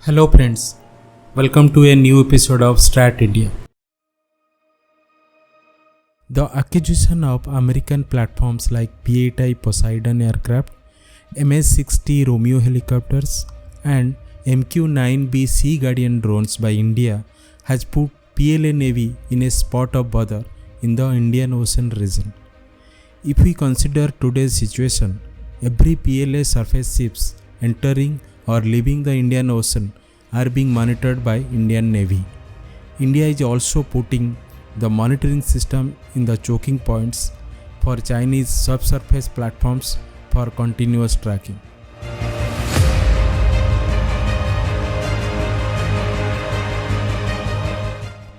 Hello friends, welcome to a new episode of STRATINDIA. The acquisition of American platforms like P-8I Poseidon aircraft, MH-60 Romeo Helicopters and MQ-9B Sea Guardian drones by India has put PLA Navy in a spot of bother in the Indian Ocean region. If we consider today's situation, every PLA surface ships entering or leaving the Indian Ocean are being monitored by Indian Navy. India is also putting the monitoring system in the choking points for Chinese subsurface platforms for continuous tracking.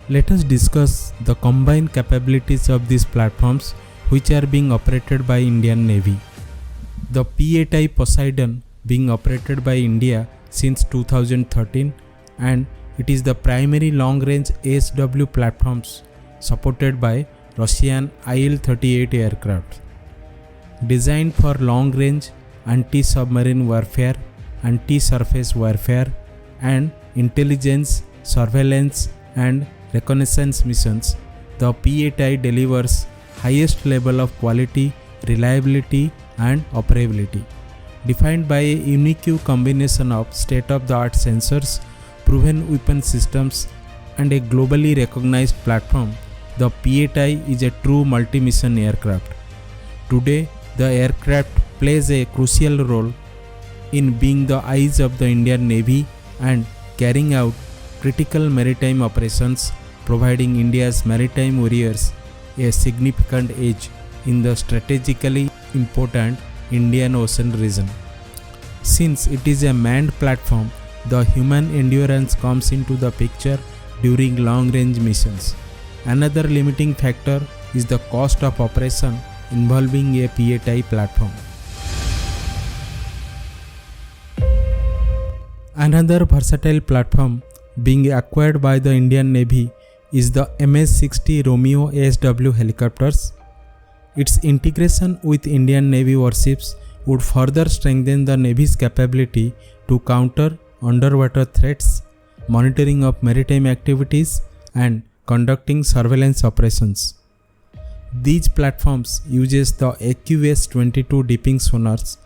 Let us discuss the combined capabilities of these platforms which are being operated by Indian Navy. The P-8I Poseidon being operated by India since 2013 and it is the primary long-range ASW platforms supported by Russian Il-38 aircraft. Designed for long-range anti-submarine warfare, anti-surface warfare and intelligence, surveillance and reconnaissance missions, the P-8I delivers highest level of quality, reliability and operability. Defined by a unique combination of state-of-the-art sensors, proven weapon systems and a globally recognized platform, the P-8I is a true multi-mission aircraft. Today, the aircraft plays a crucial role in being the eyes of the Indian Navy and carrying out critical maritime operations, providing India's maritime warriors a significant edge in the strategically important Indian Ocean region. Since it is a manned platform, the human endurance comes into the picture during long-range missions. Another limiting factor is the cost of operation involving a P-8I platform. Another versatile platform being acquired by the Indian Navy is the MH-60 Romeo ASW helicopters. Its integration with Indian Navy warships would further strengthen the Navy's capability to counter underwater threats, monitoring of maritime activities, and conducting surveillance operations. These platforms uses the AQS-22 dipping sonars,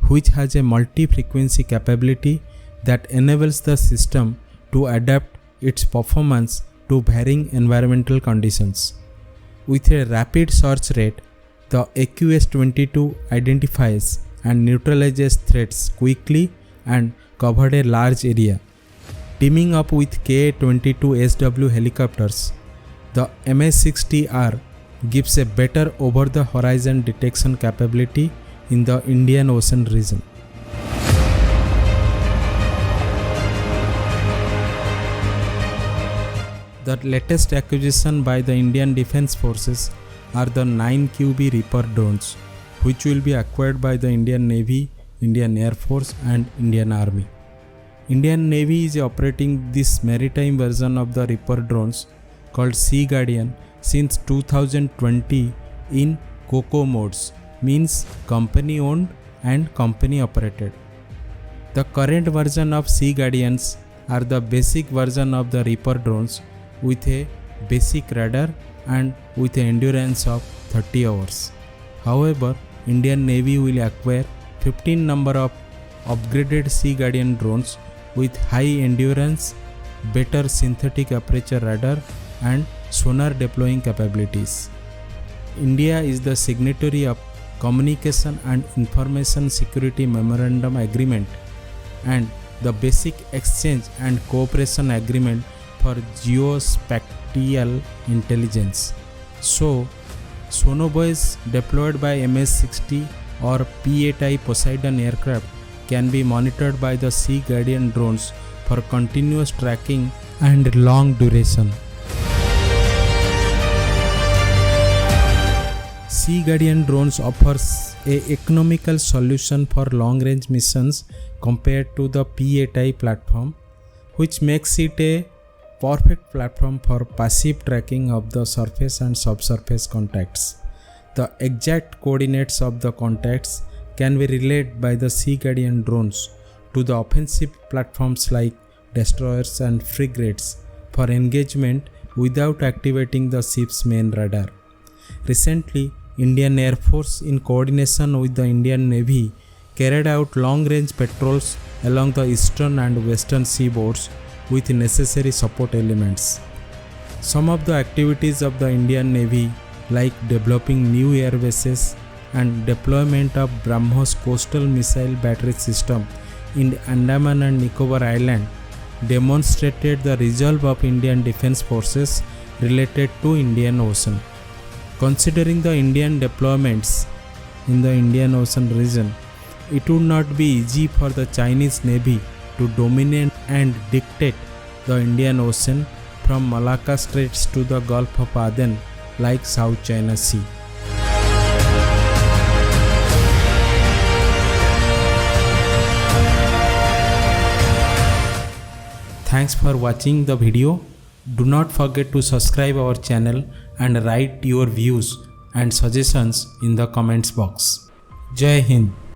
which has a multi-frequency capability that enables the system to adapt its performance to varying environmental conditions. With a rapid search rate, the AQS-22 identifies and neutralizes threats quickly and covered a large area. Teaming up with Ka-22SW helicopters, the MH-60R gives a better over-the-horizon detection capability in the Indian Ocean region. The latest acquisition by the Indian Defence Forces are the 9QB Reaper drones, which will be acquired by the Indian Navy, Indian Air Force and Indian Army. Indian Navy is operating this maritime version of the Reaper drones called Sea Guardian since 2020 in COCO modes, means company owned and company operated. The current version of Sea Guardians are the basic version of the Reaper drones with a basic radar and with an endurance of 30 hours. However, Indian Navy will acquire 15 number of upgraded Sea Guardian drones with high endurance, better synthetic aperture radar and sonar deploying capabilities. India is the signatory of Communication and Information Security Memorandum Agreement and the Basic Exchange and Cooperation Agreement for Geospatial Intelligence. So, sonobuoys deployed by MH-60 or P-8I Poseidon aircraft can be monitored by the Sea Guardian drones for continuous tracking and long duration. Sea Guardian drones offers a economical solution for long-range missions compared to the P-8I platform, which makes it a perfect platform for passive tracking of the surface and subsurface contacts. The exact coordinates of the contacts can be relayed by the Sea Guardian drones to the offensive platforms like destroyers and frigates for engagement without activating the ship's main radar. Recently, Indian Air Force, in coordination with the Indian Navy, carried out long-range patrols along the eastern and western seaboards with necessary support elements. Some of the activities of the Indian Navy, like developing new air bases and deployment of BrahMos coastal missile battery system in Andaman and Nicobar Island, demonstrated the resolve of Indian Defence Forces related to Indian Ocean. Considering the Indian deployments in the Indian Ocean region, it would not be easy for the Chinese Navy to dominate and dictate the Indian Ocean from Malacca Straits to the Gulf of Aden like South China Sea. Thanks for watching the video. Do not forget to subscribe our channel and write your views and suggestions in the comments box. Jai Hind.